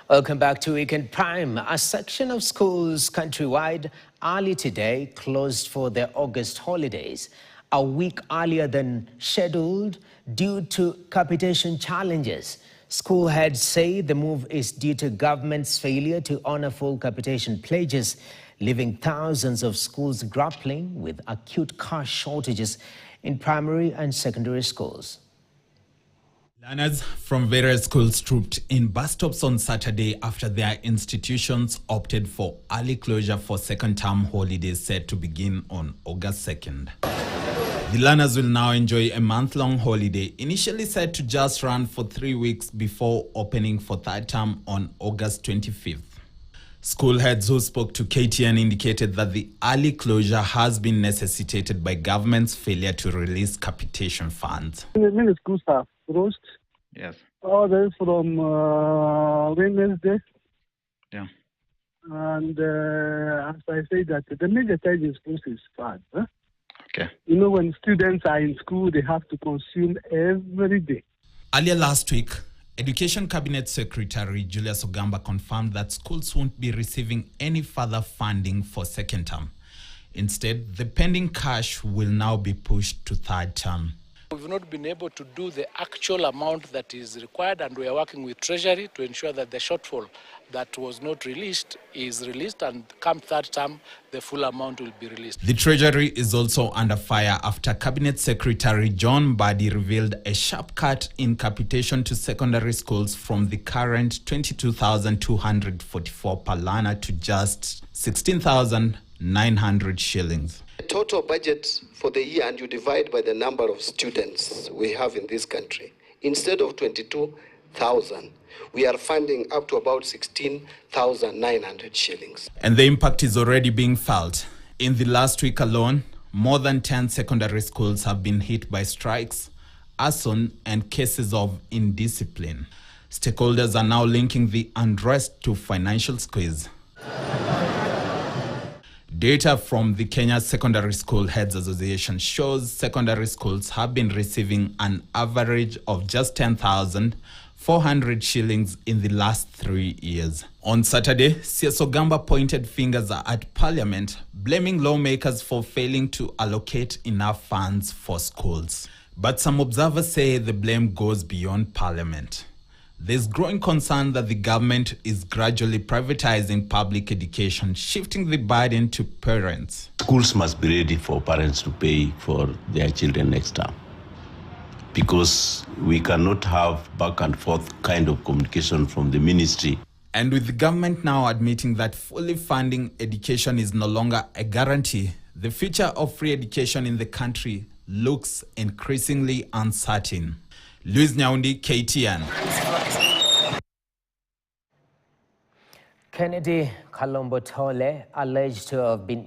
Welcome back to Weekend Prime. A section of schools countrywide early today closed for their August holidays, a week earlier than scheduled due to capitation challenges. School heads say the move is due to government's failure to honor full capitation pledges, leaving thousands of schools grappling with acute cash shortages in primary and secondary schools. Learners from various schools trooped in bus stops on Saturday after their institutions opted for early closure for second-term holidays set to begin on August 2nd. The learners will now enjoy a month-long holiday, initially set to just run for 3 weeks before opening for third term on August 25th. School heads who spoke to KTN indicated that the early closure has been necessitated by government's failure to release capitation funds. Many school staff closed. Yes. All the from Wednesday. Yeah. And as I say that the major charge in schools is fun. Huh? Okay. You know, when students are in school, they have to consume every day. Earlier last week, Education Cabinet Secretary Julius Ogamba confirmed that schools won't be receiving any further funding for second term. Instead, the pending cash will now be pushed to third term. We've not been able to do the actual amount that is required, and we are working with Treasury to ensure that the shortfall that was not released is released, and come third term, the full amount will be released. The Treasury is also under fire after Cabinet Secretary John Mbadi revealed a sharp cut in capitation to secondary schools from the current 22,244 per learner to just 16,900 shillings. The total budget for the year, and you divide by the number of students we have in this country, instead of 22,000, we are funding up to about 16,900 shillings. And the impact is already being felt. In the last week alone, more than 10 secondary schools have been hit by strikes, arson, and cases of indiscipline. Stakeholders are now linking the unrest to financial squeeze. Data from the Kenya Secondary School Heads Association shows secondary schools have been receiving an average of just 10,400 shillings in the last 3 years. On Saturday, CS Ogamba pointed fingers at Parliament, blaming lawmakers for failing to allocate enough funds for schools. But some observers say the blame goes beyond Parliament. There's growing concern that the government is gradually privatizing public education, shifting the burden to parents. Schools must be ready for parents to pay for their children next term, because we cannot have back and forth kind of communication from the ministry. And with the government now admitting that fully funding education is no longer a guarantee, the future of free education in the country looks increasingly uncertain. Luis Nyaundi, KTN. Kennedy Kalombo Tole alleged to have been